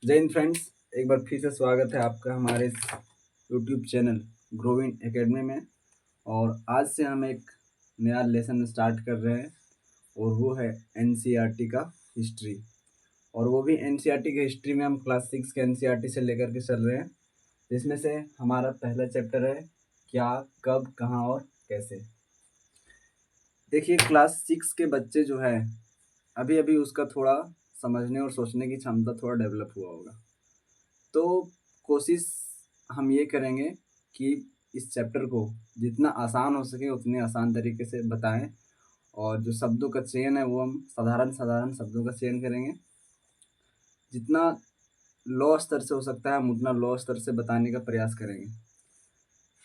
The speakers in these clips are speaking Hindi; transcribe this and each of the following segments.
जय हिंद फ्रेंड्स। एक बार फिर से स्वागत है आपका हमारे इस यूट्यूब चैनल ग्रोविंग एकेडमी में। और आज से हम एक नया लेसन स्टार्ट कर रहे हैं और वो है एनसीईआरटी का हिस्ट्री। और वो भी एनसीईआरटी के हिस्ट्री में हम क्लास 6 के एनसीईआरटी से लेकर के चल रहे हैं, जिसमें से हमारा पहला चैप्टर है क्या, कब, कहाँ और कैसे। देखिए, क्लास 6 के बच्चे जो है अभी अभी उसका थोड़ा समझने और सोचने की क्षमता थोड़ा डेवलप हुआ होगा। तो कोशिश हम ये करेंगे कि इस चैप्टर को जितना आसान हो सके उतने आसान तरीके से बताएं। और जो शब्दों का चयन है वो हम साधारण साधारण शब्दों का चयन करेंगे। जितना लो स्तर से हो सकता है हम उतना लो स्तर से बताने का प्रयास करेंगे।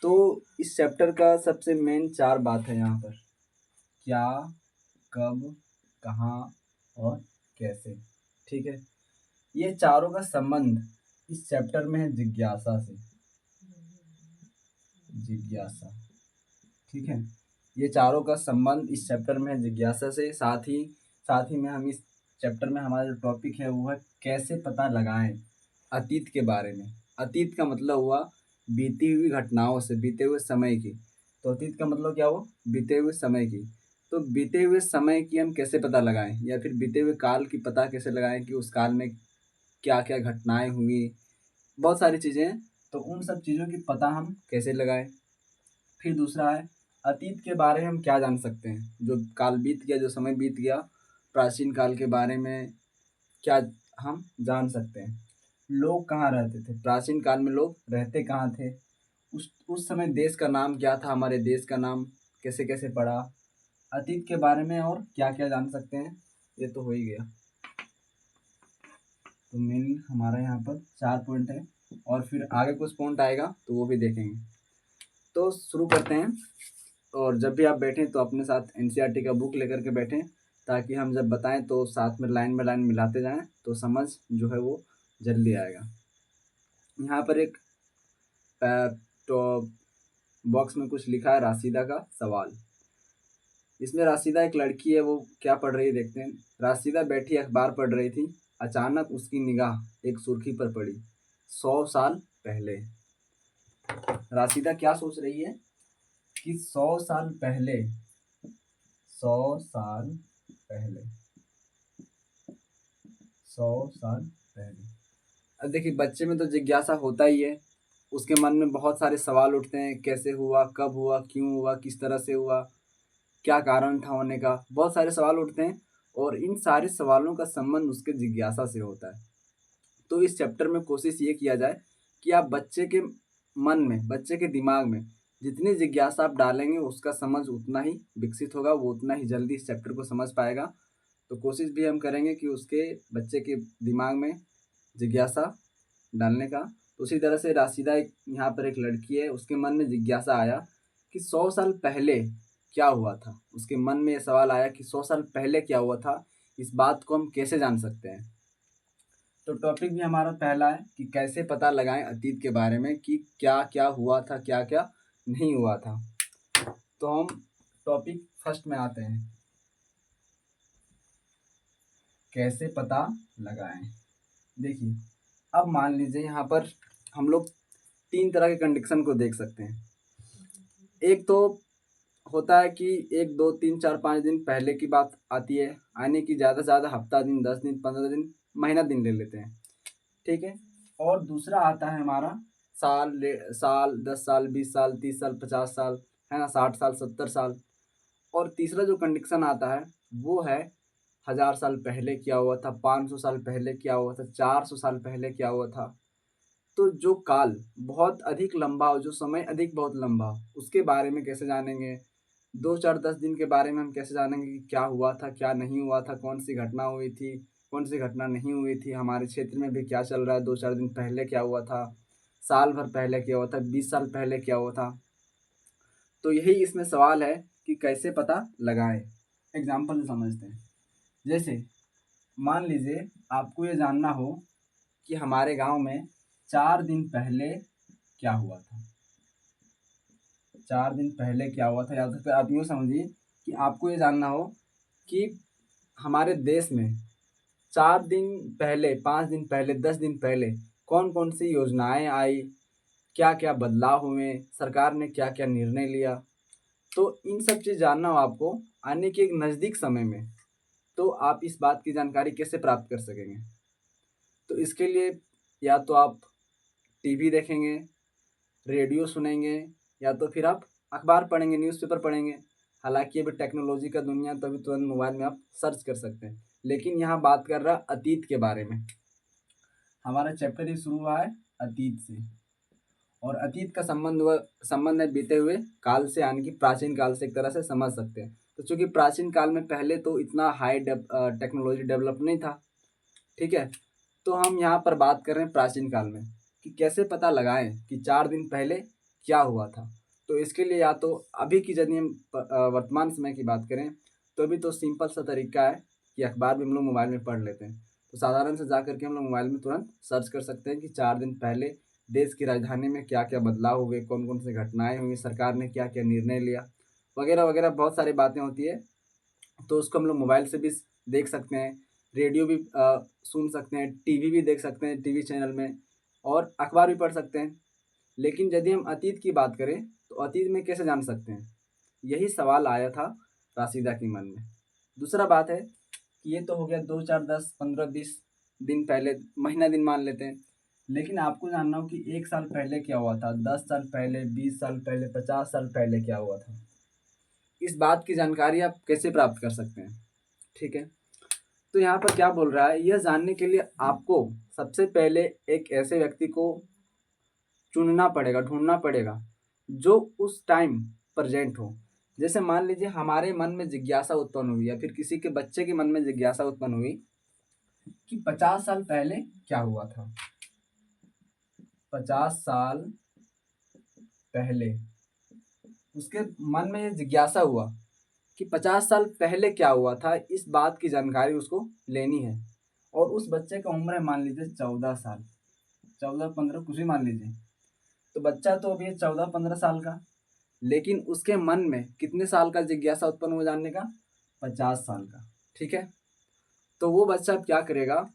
तो इस चैप्टर का सबसे मेन 4 बात है यहाँ पर: क्या, कब, कहाँ और कैसे। ठीक है, ये चारों का संबंध इस चैप्टर में है जिज्ञासा से। जिज्ञासा, ठीक है, ये चारों का संबंध इस चैप्टर में है जिज्ञासा से। साथ ही में हम इस चैप्टर में हमारा जो टॉपिक है वो है कैसे पता लगाएं अतीत के बारे में। अतीत का मतलब हुआ बीती हुई घटनाओं से, बीते हुए समय की। तो अतीत का मतलब क्या हुआ? बीते हुए समय की। तो बीते हुए समय की हम कैसे पता लगाएं, या फिर बीते हुए काल की पता कैसे लगाएं कि उस काल में क्या क्या घटनाएं हुई। बहुत सारी चीज़ें हैं, तो उन सब चीज़ों की पता हम कैसे लगाएं। फिर दूसरा है अतीत के बारे में हम क्या जान सकते हैं। जो काल बीत गया, जो समय बीत गया, प्राचीन काल के बारे में क्या हम जान सकते हैं। लोग कहाँ रहते थे, प्राचीन काल में लोग रहते कहाँ थे, उस समय देश का नाम क्या था, हमारे देश का नाम कैसे कैसे पड़ा। अतीत के बारे में और क्या क्या जान सकते हैं, ये तो हो ही गया। तो मेन हमारा यहाँ पर 4 पॉइंट है, और फिर आगे कुछ पॉइंट आएगा तो वो भी देखेंगे। तो शुरू करते हैं। और जब भी आप बैठें तो अपने साथ एनसीईआरटी का बुक लेकर के बैठें, ताकि हम जब बताएं तो साथ में लाइन बाय लाइन मिलाते जाएं, तो समझ जो है वो जल्दी आएगा। यहाँ पर एक तो बॉक्स में कुछ लिखा है, राशिदा का सवाल। इसमें राशिदा एक लड़की है, वो क्या पढ़ रही है देखते हैं। राशिदा बैठी अखबार पढ़ रही थी। अचानक उसकी निगाह एक सुर्खी पर पड़ी। 100 साल पहले। राशिदा क्या सोच रही है कि 100 साल पहले, 100 साल पहले, 100 साल पहले। अब देखिए, बच्चे में तो जिज्ञासा होता ही है। उसके मन में बहुत सारे सवाल उठते हैं, कैसे हुआ, कब हुआ, क्यों हुआ, किस तरह से हुआ, क्या कारण था होने का। बहुत सारे सवाल उठते हैं, और इन सारे सवालों का संबंध उसके जिज्ञासा से होता है। तो इस चैप्टर में कोशिश ये किया जाए कि आप बच्चे के मन में, बच्चे के दिमाग में जितनी जिज्ञासा आप डालेंगे उसका समझ उतना ही विकसित होगा, वो उतना ही जल्दी इस चैप्टर को समझ पाएगा। तो कोशिश भी हम करेंगे कि उसके बच्चे के दिमाग में जिज्ञासा डालने का। तो उसी तरह से राशिदा यहाँ पर एक लड़की है, उसके मन में जिज्ञासा आया कि 100 साल पहले क्या हुआ था। उसके मन में ये सवाल आया कि 100 साल पहले क्या हुआ था, इस बात को हम कैसे जान सकते हैं। तो टॉपिक भी हमारा पहला है कि कैसे पता लगाएं अतीत के बारे में कि क्या क्या हुआ था, क्या क्या नहीं हुआ था। तो हम टॉपिक फर्स्ट में आते हैं, कैसे पता लगाएं। देखिए, अब मान लीजिए यहाँ पर हम लोग 3 तरह के कंडीशन को देख सकते हैं। एक तो होता है कि 1 2 3 4 5 दिन पहले की बात आती है, यानी कि ज़्यादा से ज़्यादा हफ्ता दिन, 10 दिन, 15 दिन, महीना दिन ले लेते हैं। ठीक है। और दूसरा आता है हमारा साल, 10 साल, 20 साल, 30 साल, 50 साल, है ना, 60 साल, 70 साल। और तीसरा जो कंडीशन आता है वो है 1000 साल पहले क्या हुआ था, 500 साल पहले क्या हुआ था, 400 साल पहले क्या हुआ था। तो जो काल बहुत अधिक लंबा हो, जो समय अधिक बहुत लंबा हो, उसके बारे में कैसे जानेंगे। 2 4 10 दिन के बारे में हम कैसे जानेंगे कि क्या हुआ था, क्या नहीं हुआ था, कौन सी घटना हुई थी, कौन सी घटना नहीं हुई थी, हमारे क्षेत्र में भी क्या चल रहा है, 2 4 दिन पहले क्या हुआ था, साल भर पहले क्या हुआ था, 20 साल पहले क्या हुआ था। तो यही इसमें सवाल है कि कैसे पता लगाएं। एग्जाम्पल समझते हैं। जैसे मान लीजिए आपको ये जानना हो कि हमारे गांव में 4 दिन पहले क्या हुआ था। 4 दिन पहले क्या हुआ था, या तो फिर आप यूँ समझिए कि आपको ये जानना हो कि हमारे देश में 4 दिन पहले, 5 दिन पहले, 10 दिन पहले कौन कौन सी योजनाएं आई, क्या क्या बदलाव हुए, सरकार ने क्या क्या निर्णय लिया। तो इन सब चीज़ जानना हो आपको आने के एक नज़दीक समय में, तो आप इस बात की जानकारी कैसे प्राप्त कर सकेंगे। तो इसके लिए या तो आप टीवी देखेंगे, रेडियो सुनेंगे, या तो फिर आप अखबार पढ़ेंगे, न्यूज़पेपर पढ़ेंगे। हालांकि अभी टेक्नोलॉजी का दुनिया, तो अभी तुरंत मोबाइल में आप सर्च कर सकते हैं, लेकिन यहाँ बात कर रहा अतीत के बारे में। हमारा चैप्टर ही शुरू हुआ है अतीत से, और अतीत का संबंध है बीते हुए काल से, यानी कि प्राचीन काल से एक तरह से समझ सकते हैं। तो चूंकि प्राचीन काल में पहले तो इतना हाई टेक्नोलॉजी डेवलप नहीं था, ठीक है। तो हम यहाँ पर बात कर रहे हैं प्राचीन काल में कि कैसे पता लगाएं कि 4 दिन पहले क्या हुआ था। तो इसके लिए या तो अभी की यदि हम वर्तमान समय की बात करें, तो अभी तो सिंपल सा तरीका है कि अखबार भी हम लोग मोबाइल में पढ़ लेते हैं। तो साधारण से जा करके हम लोग मोबाइल में तुरंत सर्च कर सकते हैं कि 4 दिन पहले देश की राजधानी में क्या क्या बदलाव हुए, कौन कौन सी घटनाएं हुई, सरकार ने क्या क्या निर्णय लिया, वगैरह वगैरह बहुत सारी बातें होती है। तो उसको हम लोग मोबाइल से भी देख सकते हैं, रेडियो भी सुन सकते हैं, टीवी भी देख सकते हैं टीवी चैनल में, और अखबार भी पढ़ सकते हैं। लेकिन यदि हम अतीत की बात करें तो अतीत में कैसे जान सकते हैं, यही सवाल आया था राशिदा के मन में। दूसरा बात है कि ये तो हो गया 2 4 10 15 20 दिन पहले, महीना दिन मान लेते हैं। लेकिन आपको जानना हो कि 1 साल पहले क्या हुआ था, 10 साल पहले, 20 साल पहले, 50 साल पहले क्या हुआ था। इस बात की जानकारी आप कैसे प्राप्त कर सकते हैं, ठीक है। तो यहाँ पर क्या बोल रहा है, यह जानने के लिए आपको सबसे पहले एक ऐसे व्यक्ति को चुनना पड़ेगा, ढूंढना पड़ेगा जो उस टाइम प्रेजेंट हो। जैसे मान लीजिए हमारे मन में जिज्ञासा उत्पन्न हुई, या फिर किसी के बच्चे के मन में जिज्ञासा उत्पन्न हुई कि 50 साल पहले क्या हुआ था। 50 साल पहले उसके मन में ये जिज्ञासा हुआ कि 50 साल पहले क्या हुआ था, इस बात की जानकारी उसको लेनी है। और उस बच्चे का उम्र है मान लीजिए 14 साल, 14 15 कुछ भी मान लीजिए। तो बच्चा तो अभी 14 15 साल का, लेकिन उसके मन में कितने साल का जिज्ञासा उत्पन्न हो जानने का, 50 साल का, ठीक है। तो वो बच्चा अब क्या करेगा,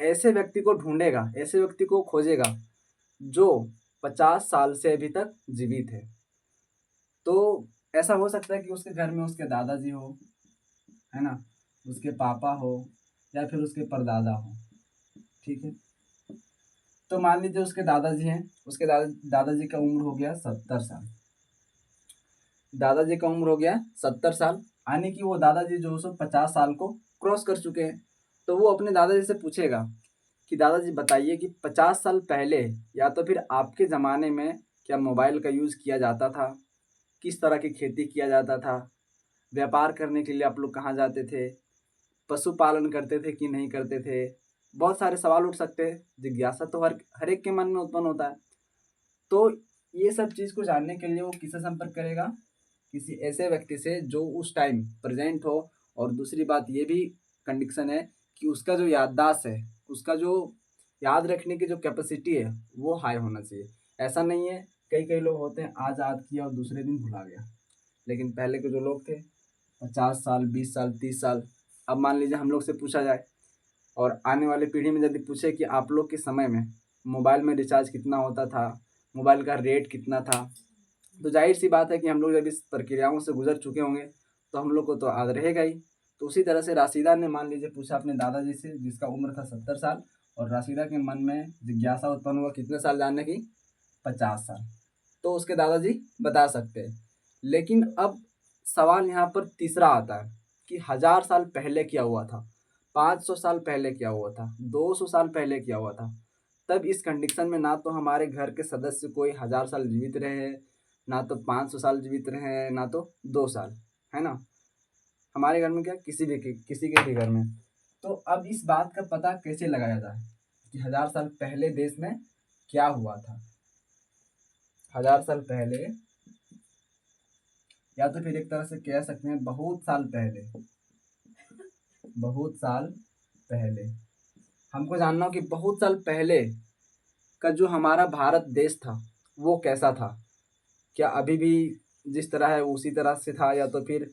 ऐसे व्यक्ति को ढूंढेगा, ऐसे व्यक्ति को खोजेगा जो 50 साल से अभी तक जीवित है। तो ऐसा हो सकता है कि उसके घर में उसके दादाजी हो, है ना, उसके पापा हो, या फिर उसके परदादा हो, ठीक है। तो मान लीजिए उसके दादाजी हैं, उसके दादाजी का उम्र हो गया 70 साल। दादाजी का उम्र हो गया 70 साल, यानी कि वो दादाजी जो 50 साल को क्रॉस कर चुके हैं। तो वो अपने दादाजी से पूछेगा कि दादाजी बताइए कि 50 साल पहले या तो फिर आपके ज़माने में क्या मोबाइल का यूज़ किया जाता था, किस तरह की खेती किया जाता था, व्यापार करने के लिए आप लोग कहाँ जाते थे, पशुपालन करते थे कि नहीं करते थे। बहुत सारे सवाल उठ सकते हैं, जिज्ञासा तो हर एक के मन में उत्पन्न होता है। तो ये सब चीज़ को जानने के लिए वो किससे संपर्क करेगा, किसी ऐसे व्यक्ति से जो उस टाइम प्रेजेंट हो। और दूसरी बात ये भी कंडीशन है कि उसका जो याददाश्त है, उसका जो याद रखने की जो कैपेसिटी है वो हाई होना चाहिए। ऐसा नहीं है, कई कई लोग होते हैं आज याद किया और दूसरे दिन भुला गया। लेकिन पहले के जो लोग थे 50 साल, 20 साल, 30 साल, अब मान लीजिए हम लोग से पूछा जाए और आने वाली पीढ़ी में यदि पूछे कि आप लोग के समय में मोबाइल में रिचार्ज कितना होता था, मोबाइल का रेट कितना था, तो जाहिर सी बात है कि हम लोग जब इस प्रक्रियाओं से गुजर चुके होंगे तो हम लोग को तो याद रहेगा ही। तो उसी तरह से राशिदा ने मान लीजिए पूछा अपने दादाजी से जिसका उम्र था 70 साल, और राशिदा के मन में जिज्ञासा उत्पन्न हुआ कितने साल जानने की, 50 साल। तो उसके दादाजी बता सकते हैं। लेकिन अब सवाल यहाँ पर तीसरा आता है कि 1000 साल पहले क्या हुआ था, 500 साल पहले क्या हुआ था, 200 साल पहले क्या हुआ था। तब इस कंडीशन में ना तो हमारे घर के सदस्य कोई 1000 साल जीवित रहे हैं, ना तो 500 साल जीवित रहे हैं, ना तो 2 साल, है ना। हमारे घर में क्या, किसी के भी घर में। तो अब इस बात का पता कैसे लगाया जाए कि 1000 साल पहले देश में क्या हुआ था। 1000 साल पहले, या तो फिर एक तरह से कह सकते हैं बहुत साल पहले, बहुत साल पहले हमको जानना हो कि बहुत साल पहले का जो हमारा भारत देश था वो कैसा था। क्या अभी भी जिस तरह है उसी तरह से था, या तो फिर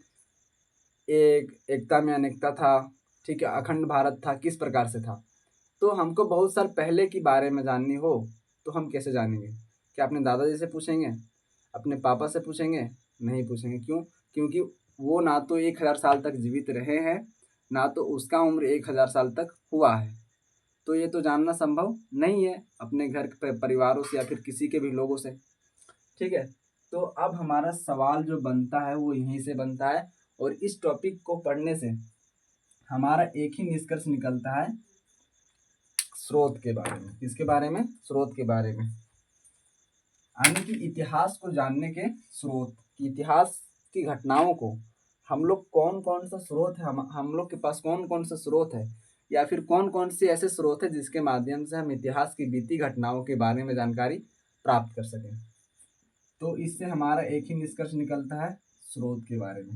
एक एकता में अनेकता था, ठीक है, अखंड भारत था, किस प्रकार से था। तो हमको बहुत साल पहले के बारे में जाननी हो तो हम कैसे जानेंगे? क्या अपने दादाजी से पूछेंगे, अपने पापा से पूछेंगे? नहीं पूछेंगे। क्यों? क्योंकि वो ना तो 1000 साल तक जीवित रहे हैं, ना तो उसका उम्र 1000 साल तक हुआ है। तो ये तो जानना संभव नहीं है अपने घर के परिवारों से या फिर किसी के भी लोगों से। ठीक है, तो अब हमारा सवाल जो बनता है वो यहीं से बनता है, और इस टॉपिक को पढ़ने से हमारा एक ही निष्कर्ष निकलता है, स्रोत के बारे में। किसके बारे में? स्रोत के बारे में। यानी कि इतिहास को जानने के स्रोत, इतिहास की घटनाओं को हम लोग कौन कौन सा स्रोत है, हम लोग के पास कौन कौन सा स्रोत है, या फिर कौन कौन से ऐसे स्रोत है जिसके माध्यम से हम इतिहास की बीती घटनाओं के बारे में जानकारी प्राप्त कर सकें। तो इससे हमारा एक ही निष्कर्ष निकलता है स्रोत के बारे में,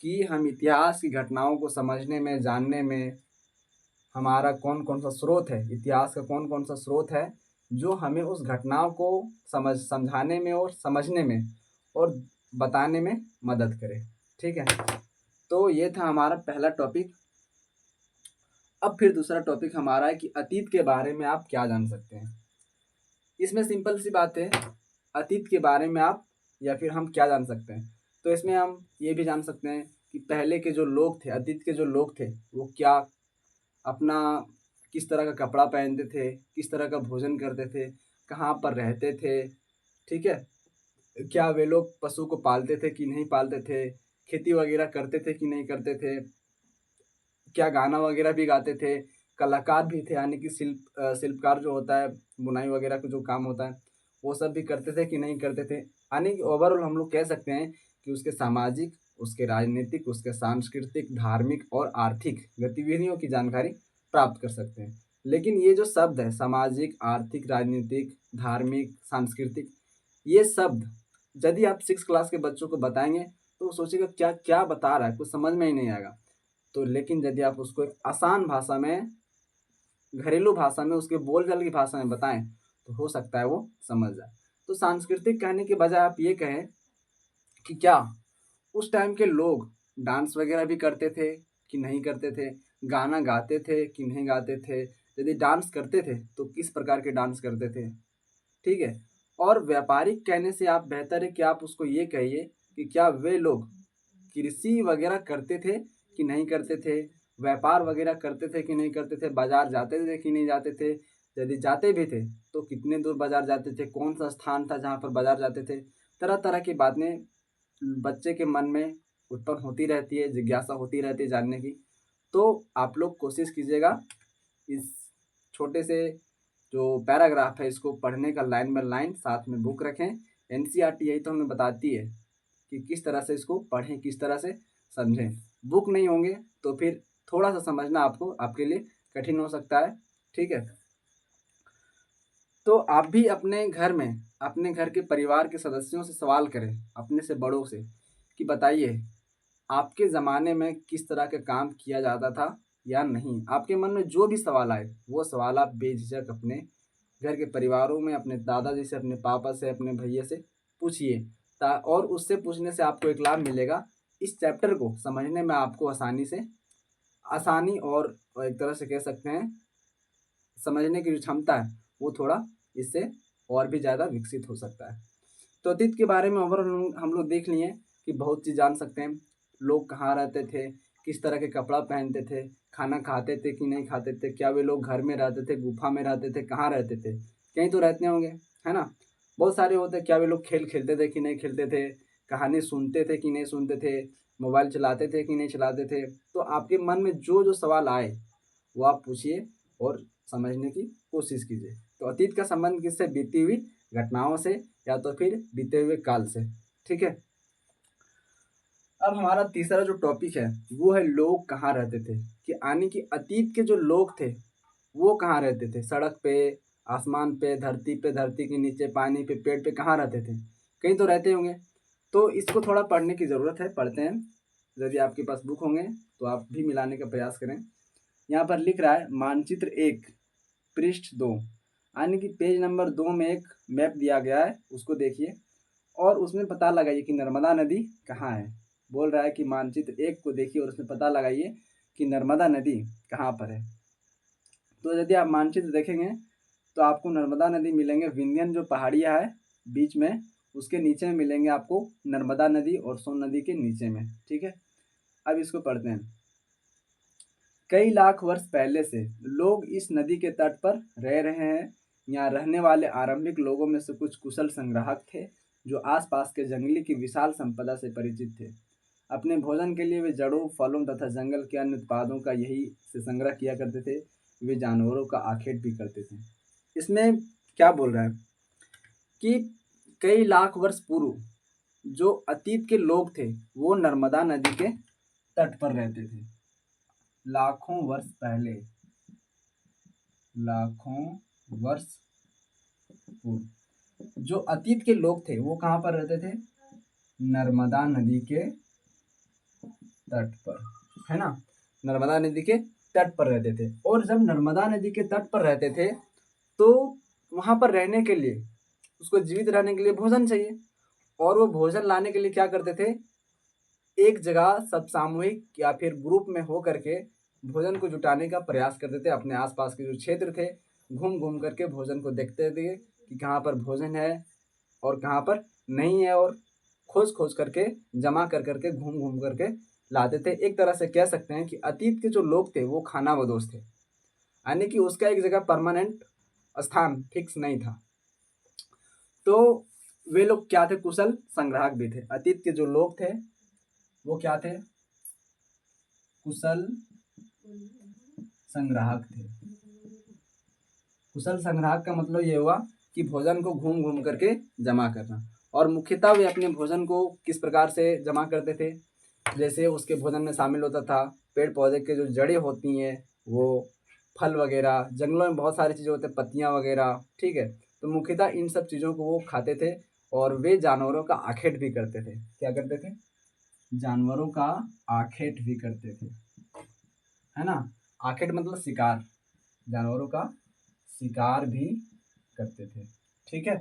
कि हम इतिहास की घटनाओं को समझने में, जानने में हमारा कौन कौन सा स्रोत है, इतिहास का कौन कौन सा स्रोत है जो हमें उस घटनाओं को समझाने में और समझने में और बताने में मदद करे। ठीक है, तो ये था हमारा पहला टॉपिक। अब फिर दूसरा टॉपिक हमारा है कि अतीत के बारे में आप क्या जान सकते हैं। इसमें सिंपल सी बात है, अतीत के बारे में आप या फिर हम क्या जान सकते हैं। तो इसमें हम ये भी जान सकते हैं कि पहले के जो लोग थे, अतीत के जो लोग थे, वो क्या अपना किस तरह का कपड़ा पहनते थे, किस तरह का भोजन करते थे, कहाँ पर रहते थे। ठीक है, क्या वे लोग पशु को पालते थे कि नहीं पालते थे, खेती वगैरह करते थे कि नहीं करते थे, क्या गाना वगैरह भी गाते थे, कलाकार भी थे, यानी कि शिल्पकार जो होता है, बुनाई वगैरह का जो काम होता है, वो सब भी करते थे कि नहीं करते थे। यानी कि ओवरऑल हम लोग कह सकते हैं कि उसके सामाजिक, उसके राजनीतिक, उसके सांस्कृतिक, धार्मिक और आर्थिक गतिविधियों की जानकारी प्राप्त कर सकते हैं। लेकिन ये जो शब्द है, सामाजिक, आर्थिक, राजनीतिक, धार्मिक, सांस्कृतिक, ये शब्द यदि आप 6 क्लास के बच्चों को बताएंगे तो वो सोचेगा क्या क्या बता रहा है, कुछ समझ में ही नहीं आएगा। तो लेकिन यदि आप उसको एक आसान भाषा में, घरेलू भाषा में, उसके बोलचाल की भाषा में बताएं तो हो सकता है वो समझ जाए। तो सांस्कृतिक कहने के बजाय आप ये कहें कि क्या उस टाइम के लोग डांस वगैरह भी करते थे कि नहीं करते थे, गाना गाते थे कि नहीं गाते थे, यदि डांस करते थे तो किस प्रकार के डांस करते थे। ठीक है, और व्यापारिक कहने से आप बेहतर है कि आप उसको ये कहिए कि क्या वे लोग कृषि वगैरह करते थे कि नहीं करते थे, व्यापार वगैरह करते थे कि नहीं करते थे, बाजार जाते थे कि नहीं जाते थे, यदि जाते भी थे तो कितने दूर बाजार जाते थे, कौन सा स्थान था जहाँ पर बाजार जाते थे। तरह तरह की बातें बच्चे के मन में उत्पन्न होती रहती है, जिज्ञासा होती रहती है जानने की। तो आप लोग कोशिश कीजिएगा इस छोटे से जो पैराग्राफ है इसको पढ़ने का, लाइन बाय लाइन साथ में बुक रखें। एनसीईआरटी यही तो हमें बताती है कि किस तरह से इसको पढ़ें, किस तरह से समझें। बुक नहीं होंगे तो फिर थोड़ा सा समझना आपको, आपके लिए कठिन हो सकता है। ठीक है, तो आप भी अपने घर में, अपने घर के परिवार के सदस्यों से सवाल करें, अपने से बड़ों से, कि बताइए आपके ज़माने में किस तरह का काम किया जाता था या नहीं। आपके मन में जो भी सवाल आए वो सवाल आप बेझिझक अपने घर के परिवारों में, अपने दादाजी से, अपने पापा से, अपने भैया से पूछिए। ता और उससे पूछने से आपको एक लाभ मिलेगा, इस चैप्टर को समझने में आपको आसानी और एक तरह से कह सकते हैं समझने की जो क्षमता है वो थोड़ा इससे और भी ज़्यादा विकसित हो सकता है। तो अतीत के बारे में ओवरऑल हम लोग देख लिए कि बहुत चीज़ जान सकते हैं। लोग कहाँ रहते थे, किस तरह के कपड़ा पहनते थे, खाना खाते थे कि नहीं खाते थे, क्या वे लोग घर में रहते थे, गुफा में रहते थे, कहाँ रहते थे, कहीं तो रहते होंगे, है ना। बहुत सारे होते, क्या वे लोग खेल खेलते थे कि नहीं खेलते थे, कहानी सुनते थे कि नहीं सुनते थे, मोबाइल चलाते थे कि नहीं चलाते थे। तो आपके मन में जो जो सवाल आए वो आप पूछिए और समझने की कोशिश कीजिए। तो अतीत का संबंध किससे? बीती हुई घटनाओं से या तो फिर बीते हुए काल से। ठीक है, अब हमारा तीसरा जो टॉपिक है वो है लोग कहाँ रहते थे, कि यानी कि अतीत के जो लोग थे वो कहाँ रहते थे। सड़क पे, आसमान पे, धरती के नीचे, पानी पे, पेड़ पे, कहाँ रहते थे, कहीं तो रहते होंगे। तो इसको थोड़ा पढ़ने की ज़रूरत है, पढ़ते हैं। यदि आपके पास बुक होंगे तो आप भी मिलाने का प्रयास करें। यहाँ पर लिख रहा है मानचित्र 1 पृष्ठ 2, यानी कि पेज नंबर 2 में एक मैप दिया गया है, उसको देखिए और उसमें पता लगाइए कि नर्मदा नदी कहाँ है। बोल रहा है कि मानचित्र 1 को देखिए और उसमें पता लगाइए कि नर्मदा नदी कहाँ पर है। तो यदि आप मानचित्र देखेंगे तो आपको नर्मदा नदी मिलेंगे, विंध्यन जो पहाड़ियाँ है बीच में, उसके नीचे में मिलेंगे आपको नर्मदा नदी, और सोन नदी के नीचे में। ठीक है, अब इसको पढ़ते हैं। कई लाख वर्ष पहले से लोग इस नदी के तट पर रह रहे हैं। यहाँ रहने वाले आरंभिक लोगों में से कुछ कुशल संग्राहक थे जो आसपास के जंगली की विशाल संपदा से परिचित थे। अपने भोजन के लिए वे जड़ों, फलों तथा जंगल के अन्य उत्पादों का यही से संग्रह किया करते थे। वे जानवरों का आखेट भी करते थे। इसमें क्या बोल रहा है कि कई लाख वर्ष पूर्व जो अतीत के लोग थे वो नर्मदा नदी के तट पर रहते थे। लाखों वर्ष पहले, लाखों वर्ष पूर्व जो अतीत के लोग थे वो कहाँ पर रहते थे? नर्मदा नदी के तट पर, है ना। नर्मदा नदी के तट पर रहते थे। और जब नर्मदा नदी के तट पर रहते थे तो वहाँ पर रहने के लिए, उसको जीवित रहने के लिए भोजन चाहिए। और वो भोजन लाने के लिए क्या करते थे? एक जगह सब सामूहिक या फिर ग्रुप में हो करके भोजन को जुटाने का प्रयास करते थे। अपने आसपास के जो क्षेत्र थे घूम घूम करके भोजन को देखते थे कि कहाँ पर भोजन है और कहाँ पर नहीं है, और खोज खोज करके जमा कर करके घूम घूम करके लाते थे। एक तरह से कह सकते हैं कि अतीत के जो लोग थे वो खानाबदोश थे, यानी कि उसका एक जगह परमानेंट स्थान फिक्स नहीं था। तो वे लोग क्या थे? कुशल संग्राहक भी थे। अतीत के जो लोग थे वो क्या थे? कुशल संग्राहक थे। कुशल संग्राहक का मतलब ये हुआ कि भोजन को घूम घूम करके जमा करना। और मुख्यतः वे अपने भोजन को किस प्रकार से जमा करते थे? जैसे उसके भोजन में शामिल होता था पेड़ पौधे के जो जड़ें होती हैं, वो फल वगैरह, जंगलों में बहुत सारी चीज़ें होती हैं, पत्तियाँ वगैरह। ठीक है, तो मुख्यतः इन सब चीज़ों को वो खाते थे। और वे जानवरों का आखेट भी करते थे। क्या करते थे? जानवरों का आखेट भी करते थे, है ना। आखेट मतलब शिकार, जानवरों का शिकार भी करते थे। ठीक है,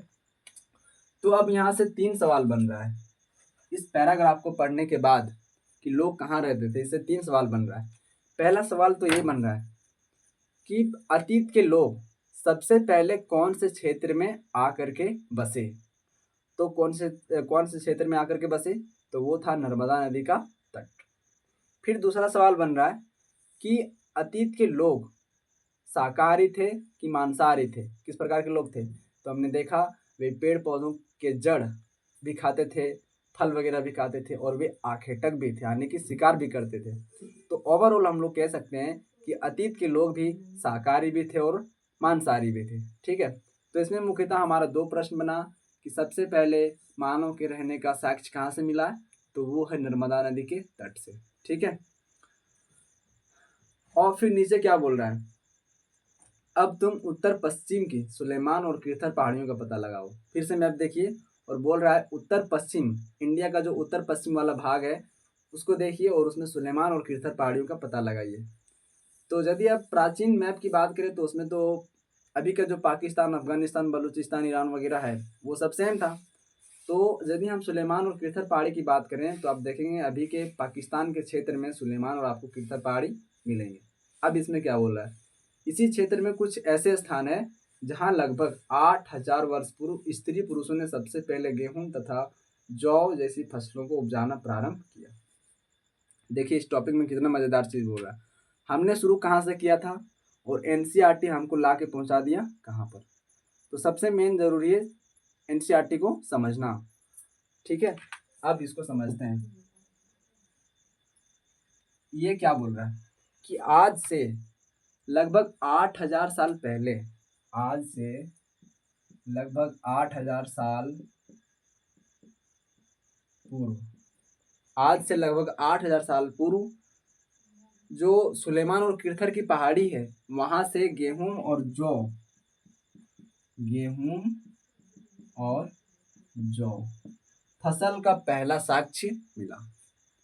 तो अब यहाँ से 3 सवाल बन रहा है इस पैराग्राफ को पढ़ने के बाद कि लोग कहाँ रहते थे। इससे 3 सवाल बन रहा है। पहला सवाल तो ये बन रहा है कि अतीत के लोग सबसे पहले कौन से क्षेत्र में आकर के बसे। तो कौन से क्षेत्र में आकर के बसे? तो वो था नर्मदा नदी का तट। फिर दूसरा सवाल बन रहा है कि अतीत के लोग शाकाहारी थे कि मांसाहारी थे, किस प्रकार के लोग थे। तो हमने देखा वे पेड़ पौधों के जड़ भी खाते थे, फल वगैरह भी खाते थे, और वे आखेटक भी थे, यानी कि शिकार भी करते थे। तो ओवरऑल हम लोग कह सकते हैं कि अतीत के लोग भी शाकाहारी भी थे और मांसाहारी भी थे। ठीक है, तो इसमें मुख्यतः हमारा 2 प्रश्न बना कि सबसे पहले मानव के रहने का साक्ष्य कहाँ से मिला, तो वो है नर्मदा नदी के तट से। ठीक है, और फिर नीचे क्या बोल रहा है? अब तुम उत्तर पश्चिम की सुलेमान और किरथर पहाड़ियों का पता लगाओ। फिर से मैप देखिए, और बोल रहा है उत्तर पश्चिम, इंडिया का जो उत्तर पश्चिम वाला भाग है उसको देखिए और उसमें सुलेमान और किरथर पहाड़ियों का पता लगाइए। तो यदि आप प्राचीन मैप की बात करें तो उसमें तो अभी का जो पाकिस्तान, अफगानिस्तान, बलूचिस्तान, ईरान वगैरह है वो सब सेम था। तो यदि हम सुलेमान और किरथर पहाड़ी की बात करें तो आप देखेंगे अभी के पाकिस्तान के क्षेत्र में सुलेमान और आपको किरथर पहाड़ी मिलेंगे। अब इसमें क्या बोल रहा है? इसी क्षेत्र में कुछ ऐसे स्थान है जहां लगभग 8,000 वर्ष पूर्व स्त्री पुरुषों ने सबसे पहले गेहूं तथा जौ जैसी फसलों को उपजाना प्रारंभ किया। देखिए इस टॉपिक में कितना मज़ेदार चीज़ बोल रहा है। हमने शुरू कहाँ से किया था और एनसीईआरटी हमको ला के पहुँचा दिया कहाँ पर। तो सबसे मेन ज़रूरी है एनसीईआरटी को समझना। ठीक है, अब इसको समझते हैं। ये क्या बोल रहा है कि आज से लगभग 8,000 साल पहले, आज से लगभग 8,000 साल पूर्व, आज से लगभग 8,000 साल पूर्व जो सुलेमान और किरथर की पहाड़ी है वहां से गेहूं और जौ, गेहूं और जौ फसल का पहला साक्ष्य मिला।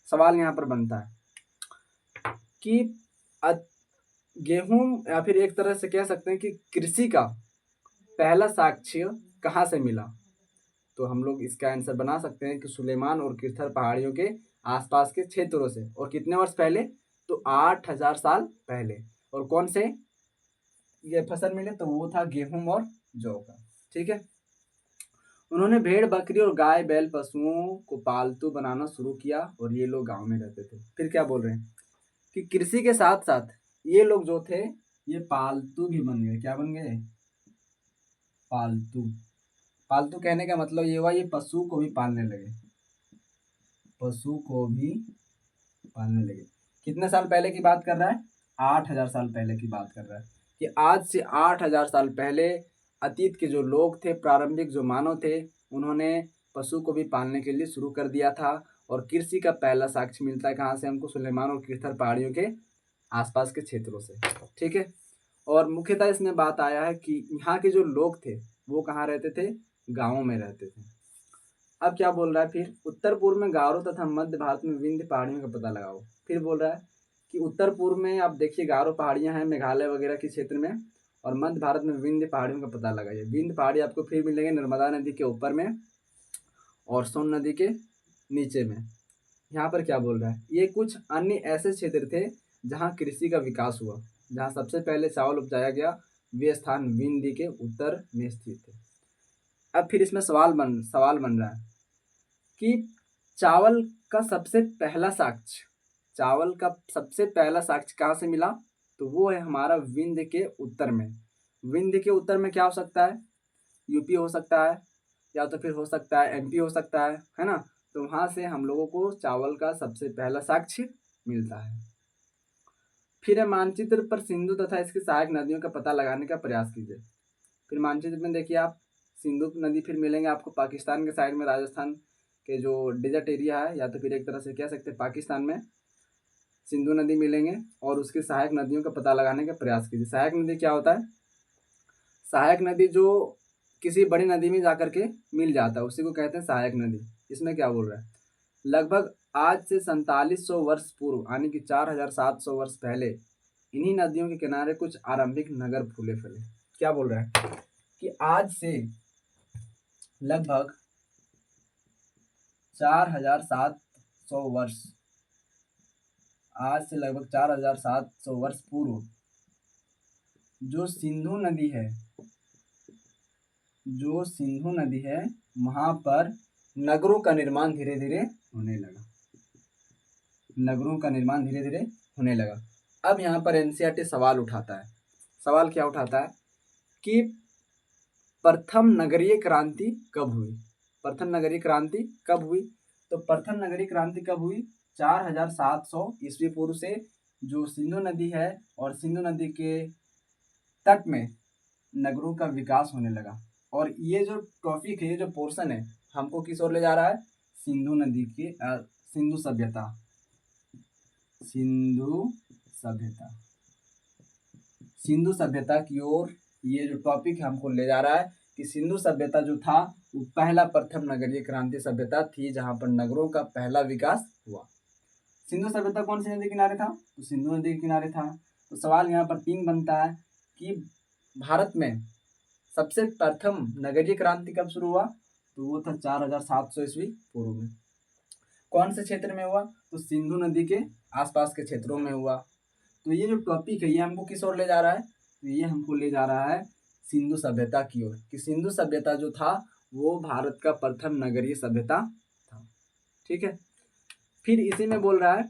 सवाल यहाँ पर बनता है कि गेहूं या फिर एक तरह से कह सकते हैं कि कृषि का पहला साक्ष्य कहाँ से मिला। तो हम लोग इसका आंसर बना सकते हैं कि सुलेमान और किरथर पहाड़ियों के आसपास के क्षेत्रों से। और कितने वर्ष पहले? तो 8,000 साल पहले। और कौन से ये फसल मिले, तो वो था गेहूं और जौ का। ठीक है। उन्होंने भेड़ बकरी और गाय बैल पशुओं को पालतू बनाना शुरू किया और ये लोग गांव में रहते थे। फिर क्या बोल रहे हैं कि कृषि के साथ साथ ये लोग जो थे ये पालतू भी बन गए। क्या बन गए? पालतू। पालतू कहने का मतलब ये हुआ ये पशु को भी पालने लगे, पशु को भी पालने लगे। कितने साल पहले की बात कर रहा है? 8,000 साल पहले की बात कर रहा है कि आज से 8,000 साल पहले अतीत के जो लोग थे, प्रारंभिक जो मानव थे, उन्होंने पशु को भी पालने के लिए शुरू कर दिया था। और कृषि का पहला साक्ष्य मिलता है कहाँ से हमको? सुलेमान और किरथर पहाड़ियों के आसपास के क्षेत्रों से। ठीक है। और मुख्यतः इसमें बात आया है कि यहाँ के जो लोग थे वो कहाँ रहते थे? गाँवों में रहते थे। अब क्या बोल रहा है फिर? उत्तर पूर्व में गारो तथा मध्य भारत में विंध्य पहाड़ियों का पता लगाओ। फिर बोल रहा है कि उत्तर पूर्व में आप देखिए गारो पहाड़ियां हैं मेघालय वगैरह के क्षेत्र में, और मध्य भारत में विंध्य पहाड़ियों का पता लगाइए। विंध्य पहाड़ी आपको फिर मिलेंगे नर्मदा नदी के ऊपर में और सोन नदी के नीचे में। यहाँ पर क्या बोल रहा है? ये कुछ अन्य ऐसे क्षेत्र थे जहाँ कृषि का विकास हुआ, जहाँ सबसे पहले चावल उपजाया गया, वे स्थान विंध्य के उत्तर में स्थित थे। अब फिर इसमें सवाल बन रहा है कि चावल का सबसे पहला साक्ष्य, चावल का सबसे पहला साक्ष्य कहाँ से मिला? तो वो है हमारा विंध्य के उत्तर में। विंध्य के उत्तर में क्या हो सकता है? यूपी हो सकता है, या तो फिर हो सकता है एमपी हो सकता है ना। तो वहाँ से हम लोगों को चावल का सबसे पहला साक्ष्य मिलता है। फिर है मानचित्र पर सिंधु तथा इसकी सहायक नदियों का पता लगाने का प्रयास कीजिए। फिर मानचित्र में देखिए आप सिंधु नदी फिर मिलेंगे आपको पाकिस्तान के साइड में, राजस्थान के जो डेजर्ट एरिया है, या तो फिर एक तरह से कह सकते हैं पाकिस्तान में सिंधु नदी मिलेंगे। और उसकी सहायक नदियों का पता लगाने का प्रयास कीजिए। सहायक नदी क्या होता है? सहायक नदी जो किसी बड़ी नदी में जाकर के मिल जाता है उसी को कहते हैं सहायक नदी। इसमें क्या बोल रहा है? लगभग आज से 4700 वर्ष पूर्व यानी कि 4700 वर्ष पहले इन्हीं नदियों के किनारे कुछ आरंभिक नगर फूले फले। क्या बोल रहा है कि आज से लगभग 4700 वर्ष, आज से लगभग 4700 वर्ष पूर्व जो सिंधु नदी है, जो सिंधु नदी है वहां पर नगरों का निर्माण धीरे धीरे होने लगा, नगरों का निर्माण धीरे धीरे होने लगा। अब यहाँ पर एनसीईआरटी सवाल उठाता है। सवाल क्या उठाता है कि प्रथम नगरीय क्रांति कब हुई? प्रथम नगरीय क्रांति कब हुई? तो प्रथम नगरीय क्रांति कब हुई? 4700 ईस्वी पूर्व से जो सिंधु नदी है और सिंधु नदी के तट में नगरों का विकास होने लगा। और ये जो टॉपिक है, ये जो पोर्शन है, हमको किस ओर ले जा रहा है? सिंधु नदी की सिंधु सभ्यता, सिंधु सभ्यता, सिंधु सभ्यता की ओर ये जो टॉपिक है हमको ले जा रहा है कि सिंधु सभ्यता जो था वो पहला प्रथम नगरीय क्रांति सभ्यता थी जहां पर नगरों का पहला विकास हुआ। सिंधु सभ्यता कौन सी नदी किनारे था? तो सिंधु नदी के किनारे था। तो सवाल यहाँ पर 3 बनता है कि भारत में सबसे प्रथम नगरीय क्रांति कब शुरू हुआ? तो वो था 4700 ईस्वी पूर्व में। कौन से क्षेत्र में हुआ? तो सिंधु नदी के आसपास के क्षेत्रों में हुआ। तो ये जो टॉपिक है ये हमको किस ओर ले जा रहा है? तो ये हमको ले जा रहा है सिंधु सभ्यता की ओर, कि सिंधु सभ्यता जो था वो भारत का प्रथम नगरीय सभ्यता था। ठीक है। फिर इसी में बोल रहा है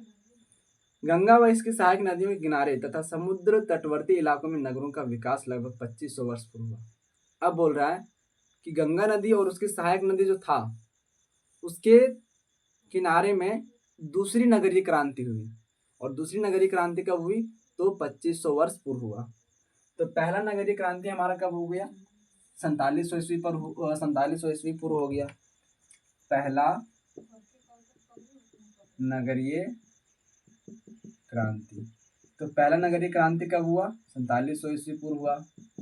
गंगा व इसकी सहायक नदियों के किनारे तथा समुद्र तटवर्ती इलाकों में नगरों का विकास लगभग 2500 वर्ष पूर्व हुआ। अब बोल रहा है कि गंगा नदी और उसकी सहायक नदी जो था उसके किनारे में दूसरी नगरीय क्रांति हुई। और दूसरी नगरीय क्रांति कब हुई? तो 2500 वर्ष पूर्व हुआ। तो पहला नगरीय क्रांति हमारा कब हो गया? 4700 ईस्वी पर 4700 ईस्वी पूर्व हो गया पहला नगरीय क्रांति। तो पहला नगरीय क्रांति कब हुआ? 4700 ईस्वी पूर्व हुआ,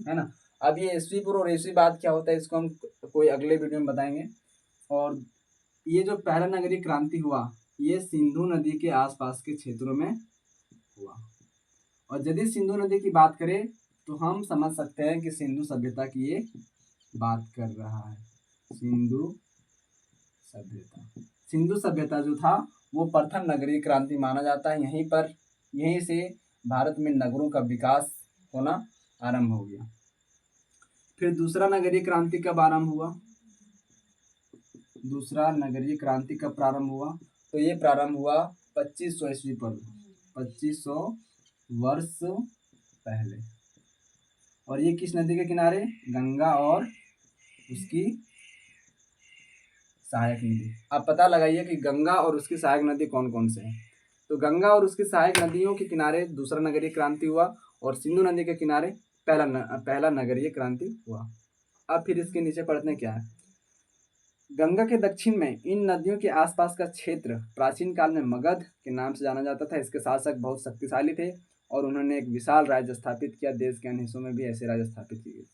है ना। अब ये ईस्वी पूर्व और ईस्वी बाद क्या होता है इसको हम कोई अगले वीडियो में बताएंगे। और ये जो पहला नगरीय क्रांति हुआ ये सिंधु नदी के आसपास के क्षेत्रों में हुआ। और यदि सिंधु नदी की बात करें तो हम समझ सकते हैं कि सिंधु सभ्यता की ये बात कर रहा है। सिंधु सभ्यता, सिंधु सभ्यता जो था वो प्रथम नगरीय क्रांति माना जाता है। यहीं पर यहीं से भारत में नगरों का विकास होना आरंभ हो गया। फिर दूसरा नगरीय क्रांति कब आरंभ हुआ? दूसरा नगरीय क्रांति कब प्रारंभ हुआ? तो ये प्रारंभ हुआ 2500 ईस्वी पूर्व, 2500 वर्ष पहले। और ये किस नदी के किनारे? गंगा और उसकी सहायक नदी। आप पता लगाइए कि गंगा और उसकी सहायक नदी कौन कौन से हैं। तो गंगा और उसकी सहायक नदियों के किनारे दूसरा नगरीय क्रांति हुआ और सिंधु नदी के किनारे पहला नगरीय क्रांति हुआ। अब फिर इसके नीचे पढ़ते हैं क्या है। गंगा के दक्षिण में इन नदियों के आसपास का क्षेत्र प्राचीन काल में मगध के नाम से जाना जाता था। इसके शासक बहुत शक्तिशाली थे और उन्होंने एक विशाल राज्य स्थापित किया। देश के अन्य हिस्सों में भी ऐसे राज्य स्थापित किए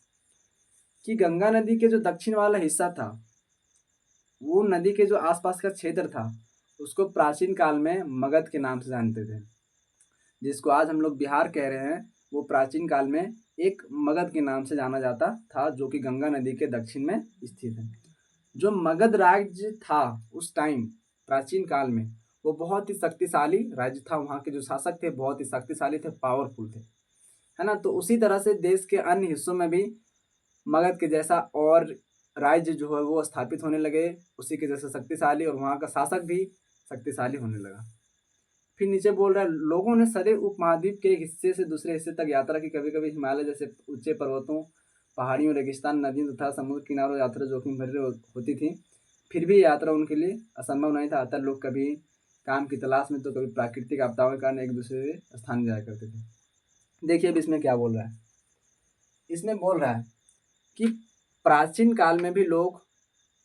कि गंगा नदी के जो दक्षिण वाला हिस्सा था, वो नदी के जो आसपास का क्षेत्र था, उसको प्राचीन काल में मगध के नाम से जानते थे। जिसको आज हम लोग बिहार कह रहे हैं, वो प्राचीन काल में एक मगध के नाम से जाना जाता था, जो कि गंगा नदी के दक्षिण में स्थित है। जो मगध राज्य था उस टाइम प्राचीन काल में, वो बहुत ही शक्तिशाली राज्य था। वहाँ के जो शासक थे बहुत ही शक्तिशाली थे, पावरफुल थे, है ना। तो उसी तरह से देश के अन्य हिस्सों में भी मगध के जैसा और राज्य जो है वो स्थापित होने लगे, उसी के जैसा शक्तिशाली, और वहाँ का शासक भी शक्तिशाली होने लगा। फिर नीचे बोल रहा है, लोगों ने सदैव उपमहाद्वीप के एक हिस्से से दूसरे हिस्से तक यात्रा की। कभी कभी हिमालय जैसे ऊंचे पर्वतों, पहाड़ियों, रेगिस्तान, नदियों तथा समुद्र किनारों यात्रा जोखिम भरी होती थी। फिर भी यात्रा उनके लिए असंभव नहीं था। अतः लोग कभी काम की तलाश में तो कभी प्राकृतिक आपदाओं के कारण एक दूसरे स्थान जाया करते थे। देखिए अब इसमें क्या बोल रहा है। इसमें बोल रहा है कि प्राचीन काल में भी लोग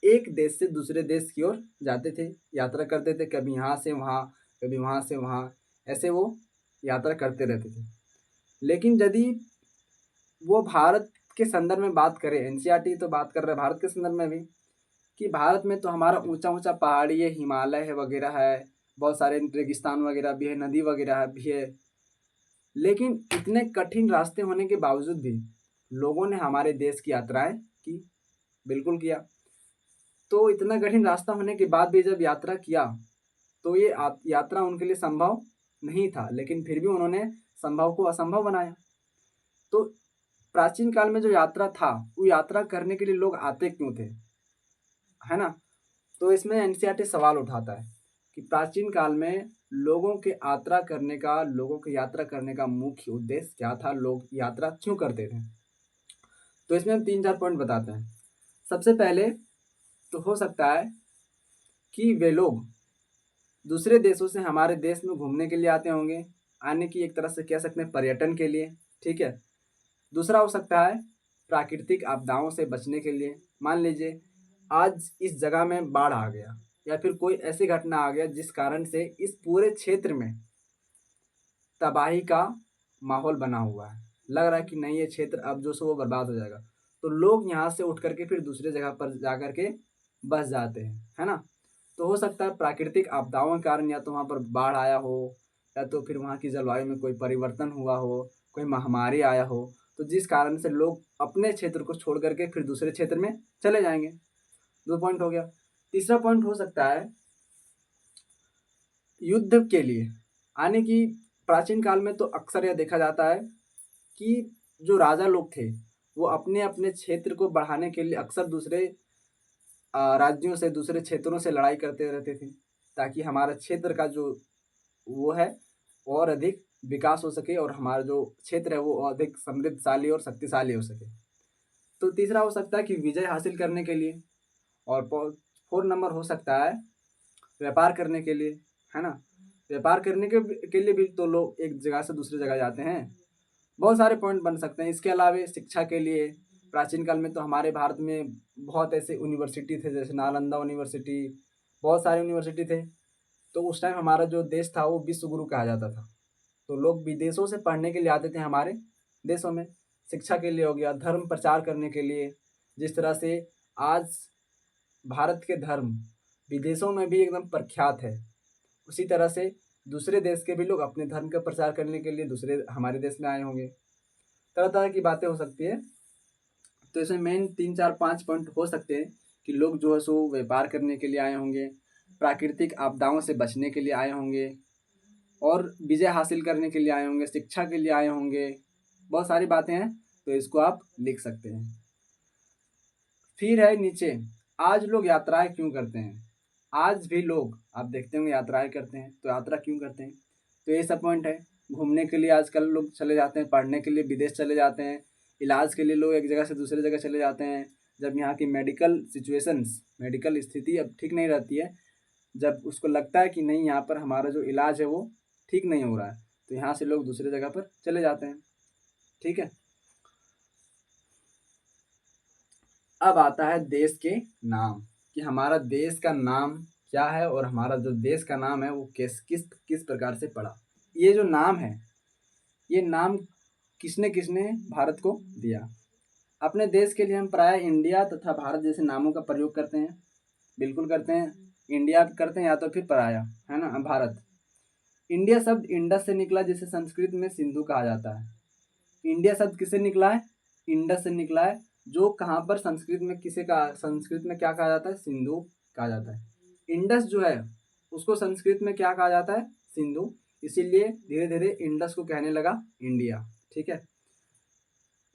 एक देश से दूसरे देश की ओर जाते थे, यात्रा करते थे। कभी यहाँ से वहाँ, कभी वहाँ से वहाँ, ऐसे वो यात्रा करते रहते थे। लेकिन यदि वो भारत के संदर्भ में बात करें, एनसीईआरटी तो बात कर रहे हैं भारत के संदर्भ में भी, कि भारत में तो हमारा ऊंचा ऊंचा पहाड़ी है, हिमालय है वगैरह है, बहुत सारे रेगिस्तान वगैरह भी है, नदी वगैरह भी है। लेकिन इतने कठिन रास्ते होने के बावजूद भी लोगों ने हमारे देश की यात्राएं की, बिल्कुल किया। तो इतना कठिन रास्ता होने के बाद भी जब यात्रा किया तो ये यात्रा उनके लिए संभव नहीं था, लेकिन फिर भी उन्होंने संभव को असंभव बनाया। तो प्राचीन काल में जो यात्रा था, वो यात्रा करने के लिए लोग आते क्यों थे, है ना। तो इसमें एनसीईआरटी सवाल उठाता है कि प्राचीन काल में लोगों के यात्रा करने का मुख्य उद्देश्य क्या था, लोग यात्रा क्यों करते थे। तो इसमें हम 3-4 पॉइंट बताते हैं। सबसे पहले तो हो सकता है कि वे लोग दूसरे देशों से हमारे देश में घूमने के लिए आते होंगे, आने की एक तरह से कह सकते हैं पर्यटन के लिए, ठीक है। दूसरा हो सकता है प्राकृतिक आपदाओं से बचने के लिए। मान लीजिए आज इस जगह में बाढ़ आ गया या फिर कोई ऐसी घटना आ गया जिस कारण से इस पूरे क्षेत्र में तबाही का माहौल बना हुआ है, लग रहा है कि नहीं ये क्षेत्र अब जो सो वो बर्बाद हो जाएगा, तो लोग यहाँ से उठ करके फिर दूसरे जगह पर जा करके बस जाते हैं, है ना। तो हो सकता है प्राकृतिक आपदाओं के कारण या तो वहाँ पर बाढ़ आया हो, या तो फिर वहाँ की जलवायु में कोई परिवर्तन हुआ हो, कोई महामारी आया हो, तो जिस कारण से लोग अपने क्षेत्र को छोड़ करके फिर दूसरे क्षेत्र में चले जाएंगे। 2 पॉइंट हो गया। तीसरा पॉइंट हो सकता है युद्ध के लिए आने की। प्राचीन काल में तो अक्सर यह देखा जाता है कि जो राजा लोग थे वो अपने अपने क्षेत्र को बढ़ाने के लिए अक्सर दूसरे राज्यों से, दूसरे क्षेत्रों से लड़ाई करते रहते थे, ताकि हमारा क्षेत्र का जो वो है और अधिक विकास हो सके और हमारा जो क्षेत्र है वो अधिक समृद्धशाली और शक्तिशाली हो सके। तो तीसरा हो सकता है कि विजय हासिल करने के लिए। और 4 नंबर हो सकता है व्यापार करने के लिए, है ना। व्यापार करने के लिए भी तो लोग एक जगह से दूसरी जगह जाते हैं। बहुत सारे पॉइंट बन सकते हैं। इसके अलावा शिक्षा के लिए, प्राचीन काल में तो हमारे भारत में बहुत ऐसे यूनिवर्सिटी थे, जैसे नालंदा यूनिवर्सिटी, बहुत सारे यूनिवर्सिटी थे। तो उस टाइम हमारा जो देश था वो विश्व गुरु कहा जाता था। तो लोग विदेशों से पढ़ने के लिए आते थे हमारे देशों में, शिक्षा के लिए हो गया, धर्म प्रचार करने के लिए। जिस तरह से आज भारत के धर्म विदेशों में भी एकदम प्रख्यात है, उसी तरह से दूसरे देश के भी लोग अपने धर्म का प्रचार करने के लिए दूसरे हमारे देश में आए होंगे। तरह तरह की बातें हो सकती है। तो इसमें मेन 3-4-5 पॉइंट हो सकते हैं कि लोग जो है सो व्यापार करने के लिए आए होंगे, प्राकृतिक आपदाओं से बचने के लिए आए होंगे, और विजय हासिल करने के लिए आए होंगे, शिक्षा के लिए आए होंगे, बहुत सारी बातें हैं, तो इसको आप लिख सकते हैं। फिर है नीचे, आज लोग यात्राएं क्यों करते हैं। आज भी लोग आप देखते होंगे यात्राएं करते हैं, तो यात्रा क्यों करते हैं, तो ये सब पॉइंट है। घूमने के लिए आजकल लोग चले जाते हैं, पढ़ने के लिए विदेश चले जाते हैं, इलाज के लिए लोग एक जगह से दूसरी जगह चले जाते हैं। जब यहाँ की मेडिकल स्थिति अब ठीक नहीं रहती है, जब उसको लगता है कि नहीं यहाँ पर हमारा जो इलाज है वो ठीक नहीं हो रहा है, तो यहाँ से लोग दूसरी जगह पर चले जाते हैं। ठीक है, अब आता है देश के नाम, कि हमारा देश का नाम क्या है और हमारा जो देश का नाम है वो किस किस किस प्रकार से पड़ा। ये जो नाम है, ये नाम किसने किसने भारत को दिया। अपने देश के लिए हम प्राय इंडिया तथा भारत जैसे नामों का प्रयोग करते हैं, बिल्कुल करते हैं। इंडिया करते हैं या तो फिर पराया, है ना, भारत। इंडिया शब्द इंडस से निकला, जिसे संस्कृत में सिंधु कहा जाता है। इंडिया शब्द किससे निकला है, इंडस से निकला है, जो कहाँ पर संस्कृत में क्या कहा जाता है, सिंधु कहा जाता है। इंडस जो है उसको संस्कृत में क्या कहा जाता है, सिंधु, इसीलिए धीरे धीरे इंडस को कहने लगा इंडिया। ठीक है,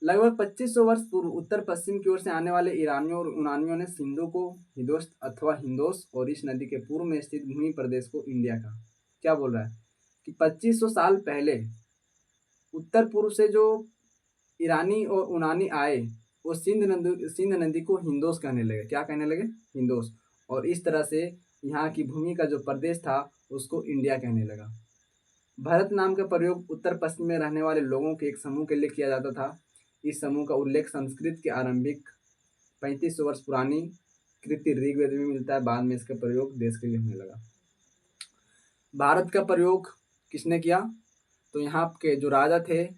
लगभग 2500 वर्ष पूर्व उत्तर पश्चिम की ओर से आने वाले ईरानियों और यूनानियों ने सिंधु को हिंदोस अथवा हिंदोस और इस नदी के पूर्व में स्थित भूमि प्रदेश को इंडिया कहा। क्या बोल रहा है कि 2500 साल पहले उत्तर पूर्व से जो ईरानी और यूनानी आए, वो सिंध नदी को हिंदोस कहने लगे। क्या कहने लगे, हिंदोस, और इस तरह से यहाँ की भूमि का जो प्रदेश था उसको इंडिया कहने लगा। भारत नाम का प्रयोग उत्तर पश्चिम में रहने वाले लोगों के एक समूह के लिए किया जाता था। इस समूह का उल्लेख संस्कृत के आरंभिक 3500 वर्ष पुरानी कृति ऋग्वेद में मिलता है। बाद में इसका प्रयोग देश के लिए होने लगा। भारत का प्रयोग किसने किया, तो यहाँ के जो राजा थे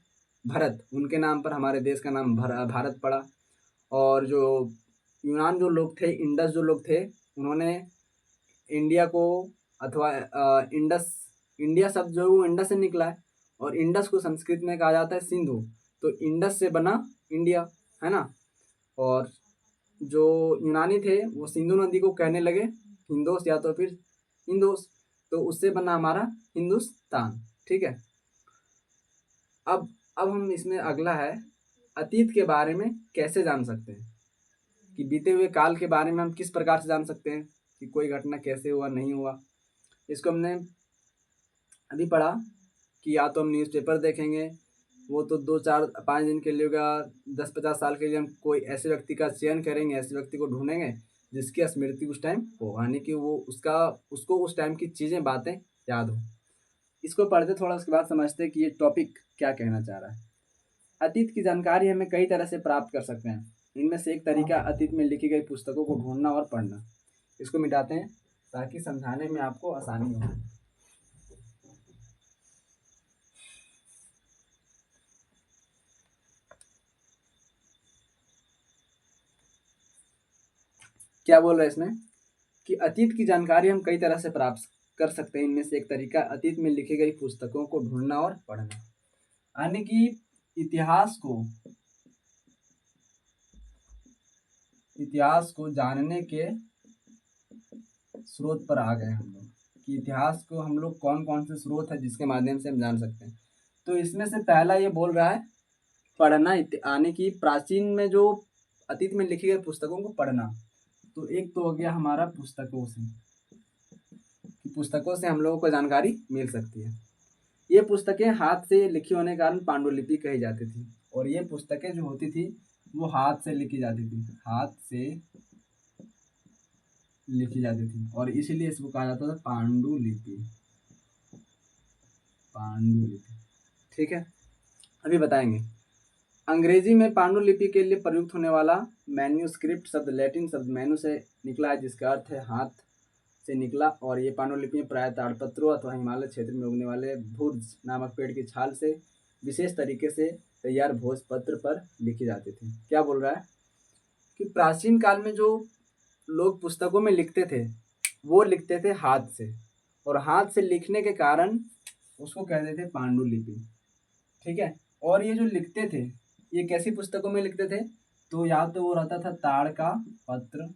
भरत, उनके नाम पर हमारे देश का नाम भारत पड़ा। और जो यूनान जो लोग थे, इंडस जो लोग थे, उन्होंने इंडिया को अथवा इंडिया शब्द जो है वो इंडस से निकला है, और इंडस को संस्कृत में कहा जाता है सिंधु, तो इंडस से बना इंडिया, है ना। और जो यूनानी थे वो सिंधु नदी को कहने लगे हिंदोस या तो फिर हिंदोस, तो उससे बना हमारा हिंदुस्तान। ठीक है, अब हम इसमें अगला है, अतीत के बारे में कैसे जान सकते हैं, कि बीते हुए काल के बारे में हम किस प्रकार से जान सकते हैं कि कोई घटना कैसे हुआ नहीं हुआ। इसको हमने अभी पढ़ा कि या तो हम न्यूज़पेपर देखेंगे, वो तो 2 4 5 दिन के लिए होगा, 10 50 साल के लिए हम कोई ऐसे व्यक्ति का चयन करेंगे, ऐसे व्यक्ति को ढूंढेंगे जिसकी स्मृति उस टाइम हो, यानी कि वो उसको उस टाइम की चीज़ें बातें याद हो। इसको पढ़ते थोड़ा, उसके बाद समझते हैं कि ये टॉपिक क्या कहना चाह रहा है। अतीत की जानकारी हमें कई तरह से प्राप्त कर सकते हैं। इनमें से एक तरीका अतीत में लिखी गई पुस्तकों को ढूंढना और पढ़ना। इसको मिटाते हैं ताकि समझाने में आपको आसानी हो। क्या बोल रहे हैं इसमें, कि अतीत की जानकारी हम कई तरह से प्राप्त कर सकते हैं। इनमें से एक तरीका अतीत में लिखी गई पुस्तकों को ढूंढना और पढ़ना, यानी कि इतिहास को जानने के स्रोत पर आ गए हम लोग, कि इतिहास को हम लोग कौन कौन से स्रोत है जिसके माध्यम से हम जान सकते हैं। तो इसमें से पहला ये बोल रहा है पढ़ना, यानी कि प्राचीन में जो अतीत में लिखी गई पुस्तकों को पढ़ना। तो एक तो हो गया हमारा पुस्तकों से, कि पुस्तकों से हम लोगों को जानकारी मिल सकती है। ये पुस्तकें हाथ से लिखी होने के कारण पांडुलिपि कही जाती थी, और ये पुस्तकें जो होती थी वो हाथ से लिखी जाती थी, और इसीलिए इसको कहा जाता था पांडुलिपि। ठीक है, अभी बताएंगे। अंग्रेजी में पांडुलिपि के लिए प्रयुक्त होने वाला मैन्यूस्क्रिप्ट शब्द लैटिन शब्द मैन्यू से निकला है, जिसका अर्थ है हाथ से निकला, और ये पांडुलिपि प्राय ताड़पत्रों अथवा हिमालय क्षेत्र में उगने वाले भुर्ज नामक पेड़ की छाल से विशेष तरीके से तैयार भोजपत्र पर लिखी जाती थी। क्या बोल रहा है कि प्राचीन काल में जो लोग पुस्तकों में लिखते थे वो लिखते थे हाथ से, और हाथ से लिखने के कारण उसको कहते थे पांडुलिपि। ठीक है, और ये जो लिखते थे ये कैसी पुस्तकों में लिखते थे, तो या तो वो रहता था ताड़ का पत्र,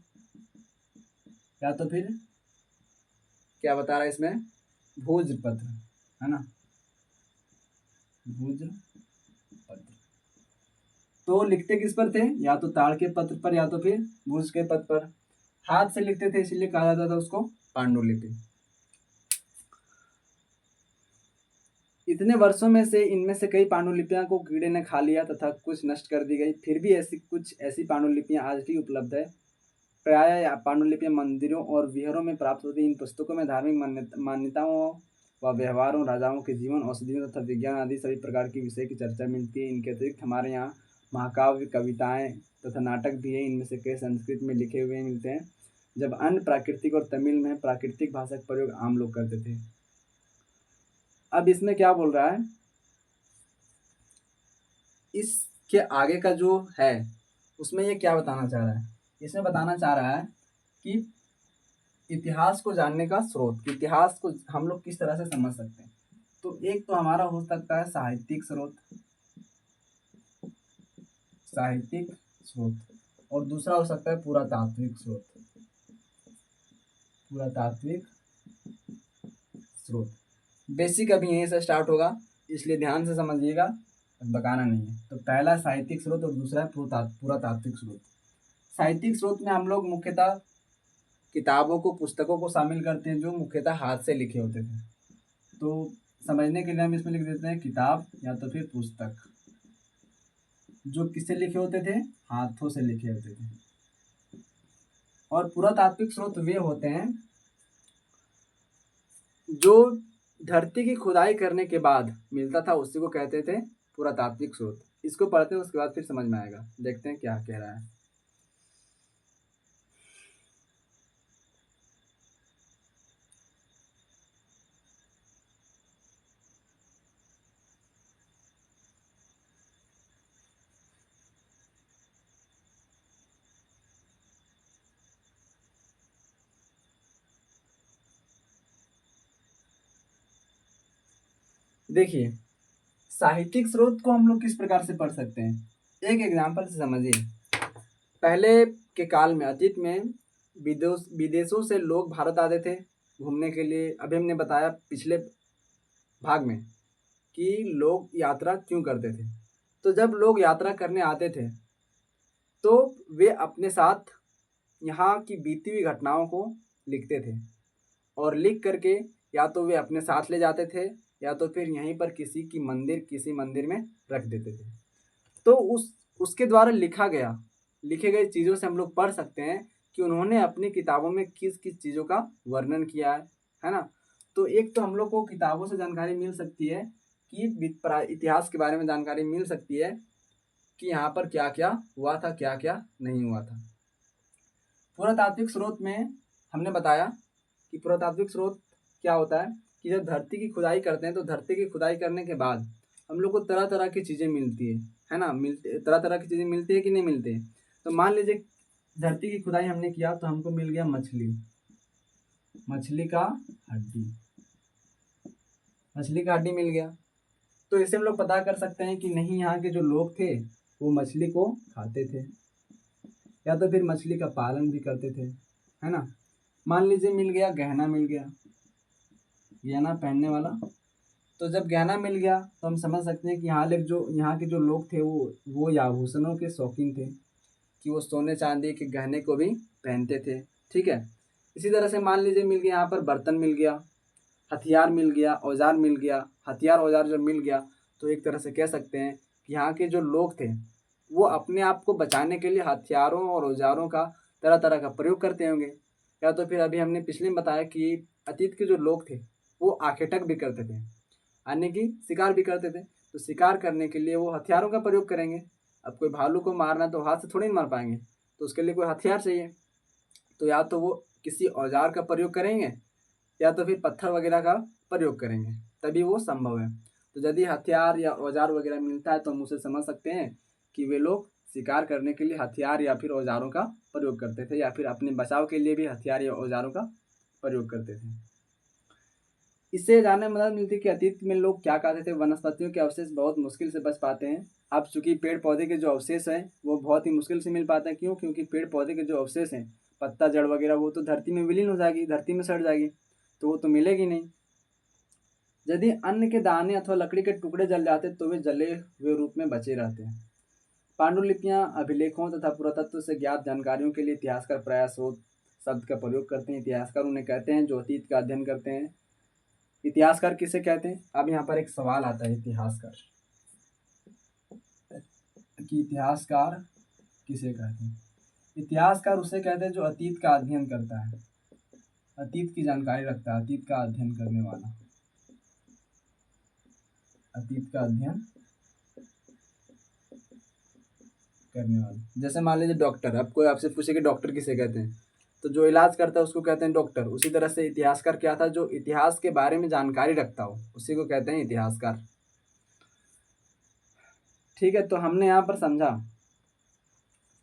या तो फिर क्या बता रहा है इसमें, भोजपत्र, है ना, भूज पत्र। तो लिखते किस पर थे, या तो ताड़ के पत्र पर या तो फिर भूज के पत्र पर। हाथ से लिखते थे इसीलिए कहा जाता था उसको पांडुलिपि। इतने वर्षों में से इनमें से कई पांडुलिपियां को कीड़े ने खा लिया तथा कुछ नष्ट कर दी गई, फिर भी ऐसी पांडुलिपियां आज भी उपलब्ध है। प्रायः पांडुलिपियां मंदिरों और विहारों में प्राप्त होती। इन पुस्तकों में धार्मिक मान्यताओं व व्यवहारों, राजाओं के जीवन, औषधियों तथा विज्ञान आदि सभी प्रकार के विषय की चर्चा मिलती है। इनके अतिरिक्त हमारे यहाँ महाकाव्य, कविताएं तथा नाटक भी है। इनमें से कई संस्कृत में लिखे हुए मिलते हैं, जब अन्य प्राकृतिक और तमिल में प्राकृतिक भाषा का प्रयोग आम लोग करते थे। अब इसमें क्या बोल रहा है, इसके आगे का जो है उसमें ये क्या बताना चाह रहा है, इसमें बताना चाह रहा है कि इतिहास को जानने का स्रोत, इतिहास को हम लोग किस तरह से समझ सकते हैं। तो एक तो हमारा हो सकता है साहित्यिक स्रोत, साहित्यिक स्रोत, और दूसरा हो सकता है पुरातात्विक स्रोत, पुरातात्विक स्रोत। बेसिक अभी यहीं से स्टार्ट होगा, इसलिए ध्यान से समझिएगा, बकाना नहीं है। तो पहला साहित्यिक स्रोत और दूसरा है पुरातात्विक स्रोत। साहित्यिक स्रोत में हम लोग मुख्यतः किताबों को, पुस्तकों को शामिल करते हैं जो मुख्यतः हाथ से लिखे होते थे। तो समझने के लिए हम इसमें लिख देते हैं किताब या तो फिर पुस्तक, जो किससे लिखे होते थे, हाथों से लिखे होते थे। और पुरातात्विक स्रोत वे होते हैं जो धरती की खुदाई करने के बाद मिलता था, उसी को कहते थे पुरातात्विक स्रोत। इसको पढ़ते हैं उसके बाद फिर समझ में आएगा, देखते हैं क्या कह रहा है। देखिए, साहित्यिक स्रोत को हम लोग किस प्रकार से पढ़ सकते हैं, एक एग्जाम्पल से समझिए। पहले के काल में, अतीत में विदेशों से लोग भारत आते थे घूमने के लिए। अभी हमने बताया पिछले भाग में कि लोग यात्रा क्यों करते थे। तो जब लोग यात्रा करने आते थे तो वे अपने साथ यहाँ की बीती हुई घटनाओं को लिखते थे, और लिख करके या तो वे अपने साथ ले जाते थे या तो फिर यहीं पर किसी मंदिर में रख देते थे। तो उसके द्वारा लिखे गए चीज़ों से हम लोग पढ़ सकते हैं कि उन्होंने अपनी किताबों में किस किस चीज़ों का वर्णन किया है ना। तो एक तो हम लोग को किताबों से जानकारी मिल सकती है कि इतिहास के बारे में जानकारी मिल सकती है कि यहाँ पर क्या क्या हुआ था, क्या क्या नहीं हुआ था। पुरातात्विक स्रोत में हमने बताया कि पुरातात्विक स्रोत क्या होता है कि जब धरती की खुदाई करते हैं तो धरती की खुदाई करने के बाद हम लोग को तरह तरह की चीज़ें मिलती है ना, तरह तरह की चीज़ें मिलती है कि नहीं मिलती है। तो मान लीजिए धरती की खुदाई हमने किया तो हमको मिल गया मछली का हड्डी, मछली का हड्डी मिल गया। तो इससे हम लोग पता कर सकते हैं कि नहीं, यहाँ के जो लोग थे वो मछली को खाते थे या तो फिर मछली का पालन भी करते थे, है ना। मान लीजिए मिल गया गहना, मिल गया गहना पहनने वाला। तो जब गहना मिल गया तो हम समझ सकते हैं कि यहाँ के जो लोग थे वो आभूषणों के शौकीन थे, कि वो सोने चांदी के गहने को भी पहनते थे, ठीक है। इसी तरह से मान लीजिए मिल गया यहाँ पर बर्तन मिल गया, हथियार मिल गया, औजार मिल गया। हथियार औजार जब मिल गया तो एक तरह से कह सकते हैं कि यहाँ के जो लोग थे वो अपने आप को बचाने के लिए हथियारों और औजारों का तरह तरह का प्रयोग करते होंगे। या तो फिर अभी हमने पिछले में बताया कि अतीत के जो लोग थे वो आखेटक भी करते थे, यानी कि शिकार भी करते थे। तो शिकार करने के लिए वो हथियारों का प्रयोग करेंगे। अब कोई भालू को मारना तो हाथ से थोड़ी ना मार पाएंगे, तो उसके लिए कोई हथियार चाहिए। तो या तो वो किसी औजार का प्रयोग करेंगे या तो फिर पत्थर वगैरह का प्रयोग करेंगे, तभी वो संभव है। तो यदि हथियार या औजार वगैरह मिलता है तो हम उसे समझ सकते हैं कि वे लोग शिकार करने के लिए हथियार या फिर औजारों का प्रयोग करते थे, या फिर अपने बचाव के लिए भी हथियार या औजारों का प्रयोग करते थे। इससे जानने में मदद मिलती है कि अतीत में लोग क्या खाते थे। वनस्पतियों के अवशेष बहुत मुश्किल से बच पाते हैं। अब चूंकि पेड़ पौधे के जो अवशेष हैं वो बहुत ही मुश्किल से मिल पाते हैं। क्यों? क्योंकि पेड़ पौधे के जो अवशेष हैं, पत्ता जड़ वगैरह, वो तो धरती में विलीन हो जाएगी, धरती में सड़ जाएगी, तो वो तो मिलेगी नहीं। यदि अन्न के दाने अथवा लकड़ी के टुकड़े जल जाते तो वे जले हुए रूप में बचे रहते हैं। पांडुलिपियां अभिलेखों तथा पुरातत्व से ज्ञात जानकारियों के लिए इतिहासकार प्रायः स्रोत शब्द का प्रयोग करते हैं। इतिहासकार उन्हें कहते हैं जो अतीत का अध्ययन करते हैं। इतिहासकार किसे कहते हैं? अब यहाँ पर एक सवाल आता है इतिहासकार कि इतिहासकार किसे कहते हैं? इतिहासकार उसे कहते हैं जो अतीत का अध्ययन करता है, अतीत की जानकारी रखता है, अतीत का अध्ययन करने वाला, अतीत का अध्ययन करने वाला। जैसे मान लीजिए डॉक्टर, अब कोई आपसे पूछे कि डॉक्टर किसे कहते हैं, तो जो इलाज करता है उसको कहते हैं डॉक्टर। उसी तरह से इतिहासकार क्या था? जो इतिहास के बारे में जानकारी रखता हो उसी को कहते हैं इतिहासकार। ठीक है, तो हमने यहाँ पर समझा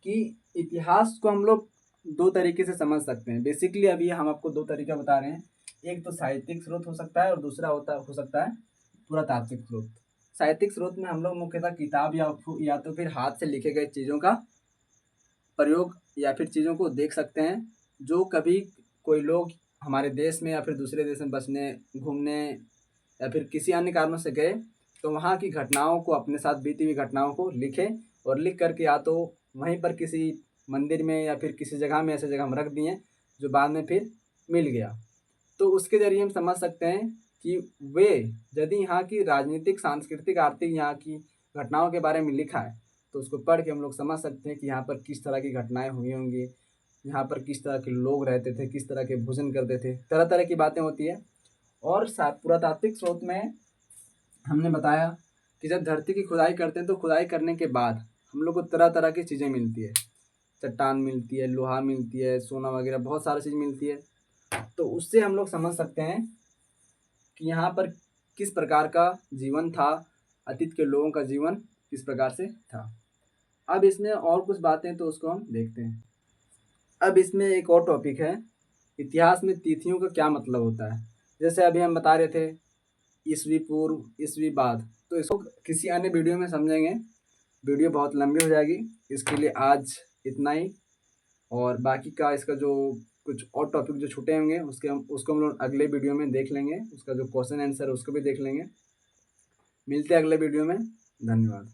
कि इतिहास को हम लोग दो तरीके से समझ सकते हैं। बेसिकली अभी हम आपको दो तरीका बता रहे हैं। एक तो साहित्यिक स्रोत हो सकता है और दूसरा हो सकता है पुरातात्विक स्रोत। साहित्यिक स्रोत में हम लोग मुख्यतः किताब या तो फिर हाथ से लिखे गए चीज़ों का प्रयोग या फिर चीज़ों को देख सकते हैं जो कभी कोई लोग हमारे देश में या फिर दूसरे देश में बसने, घूमने या फिर किसी अन्य कारणों से गए तो वहाँ की घटनाओं को, अपने साथ बीती हुई घटनाओं को लिखे और लिख करके या तो वहीं पर किसी मंदिर में या फिर किसी जगह में ऐसे जगह हम रख दिए जो बाद में फिर मिल गया। तो उसके ज़रिए हम समझ सकते हैं कि वे यदि यहाँ की राजनीतिक, सांस्कृतिक, आर्थिक यहाँ की घटनाओं के बारे में लिखा है तो उसको पढ़ के हम लोग समझ सकते हैं कि यहाँ पर किस तरह की घटनाएं हुई होंगी, यहाँ पर किस तरह के लोग रहते थे, किस तरह के भोजन करते थे, तरह तरह की बातें होती है। और पुरातात्विक स्रोत में हमने बताया कि जब धरती की खुदाई करते हैं तो खुदाई करने के बाद हम लोग को तरह तरह की चीज़ें मिलती है, चट्टान मिलती है, लोहा मिलती है, सोना वगैरह बहुत सारी चीज़ मिलती है। तो उससे हम लोग समझ सकते हैं कि यहाँ पर किस प्रकार का जीवन था, अतीत के लोगों का जीवन किस प्रकार से था। अब इसमें और कुछ बातें तो उसको हम देखते हैं। अब इसमें एक और टॉपिक है, इतिहास में तिथियों का क्या मतलब होता है। जैसे अभी हम बता रहे थे ईसवी पूर्व, ईसवी बाद, तो इसको किसी अन्य वीडियो में समझेंगे। वीडियो बहुत लंबी हो जाएगी, इसके लिए आज इतना ही। और बाकी का इसका जो कुछ और टॉपिक जो छूटे होंगे उसको हम लोग अगले वीडियो में देख लेंगे, उसका जो क्वेश्चन आंसर है उसको भी देख लेंगे। मिलते हैं अगले वीडियो में। धन्यवाद।